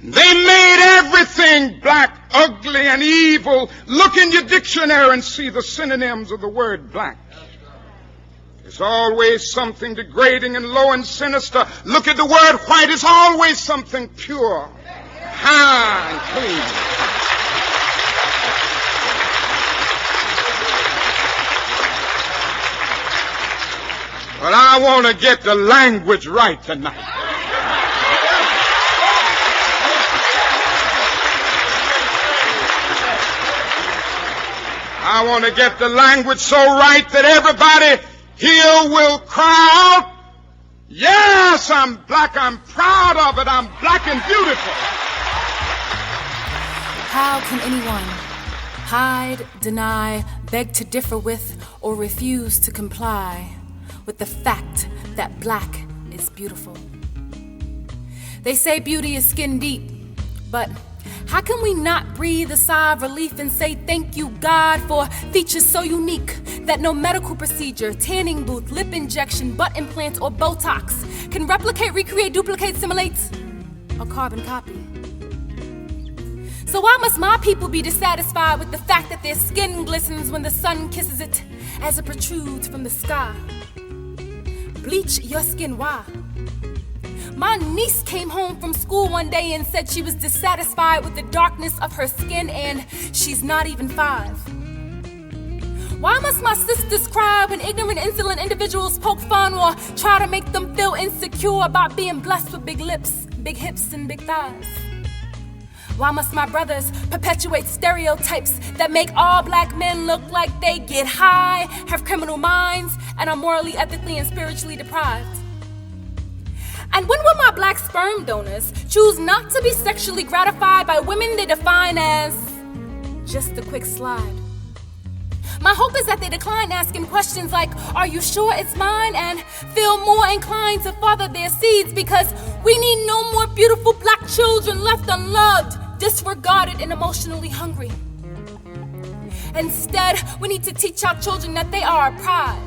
They made everything black, ugly, and evil. Look in your dictionary and see the synonyms of the word black. There's always something degrading and low and sinister. Look at the word white. It's always something pure, high, and clean. But I want to get the language right tonight. I want to get the language so right that everybody here will cry out, yes, I'm black, I'm proud of it, I'm black and beautiful. How can anyone hide, deny, beg to differ with, or refuse to comply with the fact that black is beautiful? They say beauty is skin deep, but how can we not breathe a sigh of relief and say thank you, God, for features so unique that no medical procedure, tanning booth, lip injection, butt implant, or Botox can replicate, recreate, duplicate, simulate, or carbon copy? So why must my people be dissatisfied with the fact that their skin glistens when the sun kisses it as it protrudes from the sky? Bleach your skin, why? My niece came home from school one day and said she was dissatisfied with the darkness of her skin, and she's not even 5. Why must my sisters cry when ignorant, insolent individuals poke fun or try to make them feel insecure about being blessed with big lips, big hips, and big thighs? Why must my brothers perpetuate stereotypes that make all black men look like they get high, have criminal minds, and are morally, ethically, and spiritually deprived? And when will my black sperm donors choose not to be sexually gratified by women they define as just a quick slide? My hope is that they decline asking questions like, are you sure it's mine? And feel more inclined to father their seeds, because we need no more beautiful black children left unloved, disregarded, and emotionally hungry. Instead, we need to teach our children that they are a prize,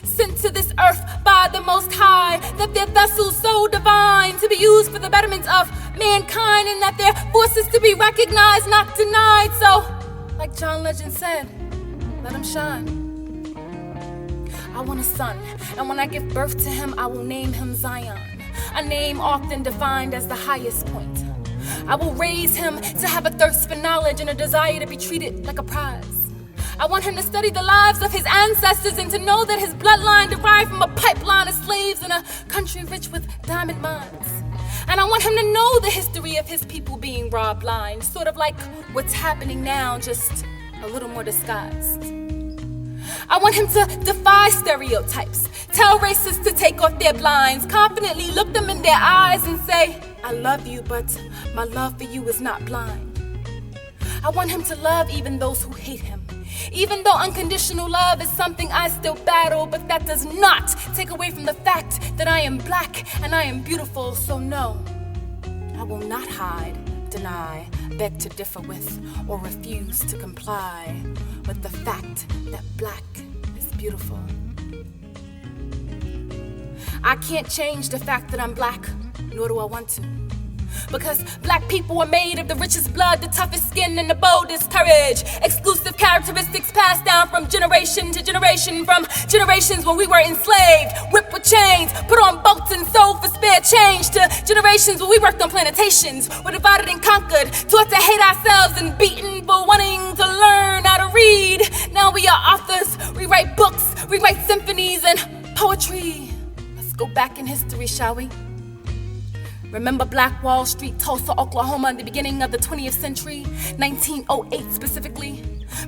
sent to this earth by the Most High, that their vessels so divine to be used for the betterment of mankind, and that their forces to be recognized, not denied. So, like John Legend said, let him shine. I want a son, and when I give birth to him, I will name him Zion, a name often defined as the highest point. I will raise him to have a thirst for knowledge and a desire to be treated like a prize. I want him to study the lives of his ancestors and to know that his bloodline derived from a pipeline of slaves in a country rich with diamond mines. And I want him to know the history of his people being robbed blind, sort of like what's happening now, just a little more disguised. I want him to defy stereotypes, tell racists to take off their blinds, confidently look them in their eyes and say, I love you, but my love for you is not blind. I want him to love even those who hate him, even though unconditional love is something I still battle, but that does not take away from the fact that I am black and I am beautiful. So no, I will not hide, deny, beg to differ with, or refuse to comply with the fact that black is beautiful. I can't change the fact that I'm black, nor do I want to. Because black people are made of the richest blood, the toughest skin, and the boldest courage. Exclusive characteristics passed down from generation to generation, from generations when we were enslaved, whipped with chains, put on boats and sold for spare change, to generations when we worked on plantations, were divided and conquered, taught to hate ourselves and beaten for wanting to learn how to read. Now we are authors, we write books, we write symphonies and poetry. Let's go back in history, shall we? Remember Black Wall Street, Tulsa, Oklahoma, in the beginning of the 20th century, 1908 specifically?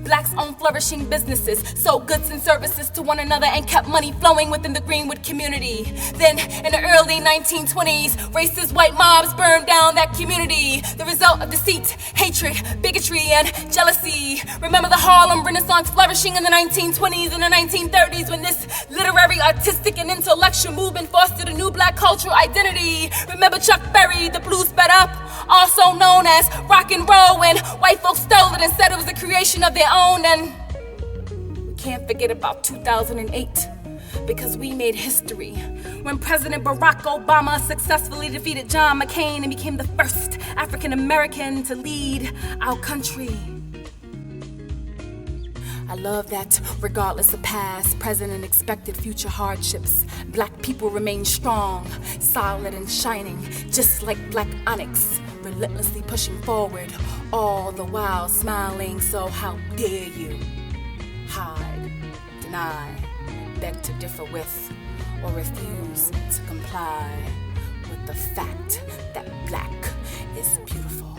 Blacks owned flourishing businesses, sold goods and services to one another, and kept money flowing within the Greenwood community. Then, in the early 1920s, racist white mobs burned down that community, the result of deceit, hatred, bigotry, and jealousy. Remember the Harlem Renaissance flourishing in the 1920s and the 1930s, when this literary, artistic, and intellectual movement fostered a new black cultural identity. Remember Chuck Berry, the blues sped up, also known as rock and roll, when white folks stole it and said it was the creation of their own. And we can't forget about 2008, because we made history when President Barack Obama successfully defeated John McCain and became the first African American to lead our country. I love that regardless of past, present, and expected future hardships, black people remain strong, solid, and shining, just like black onyx, relentlessly pushing forward, all the while smiling. So how dare you hide, deny, beg to differ with, or refuse to comply with the fact that black is beautiful.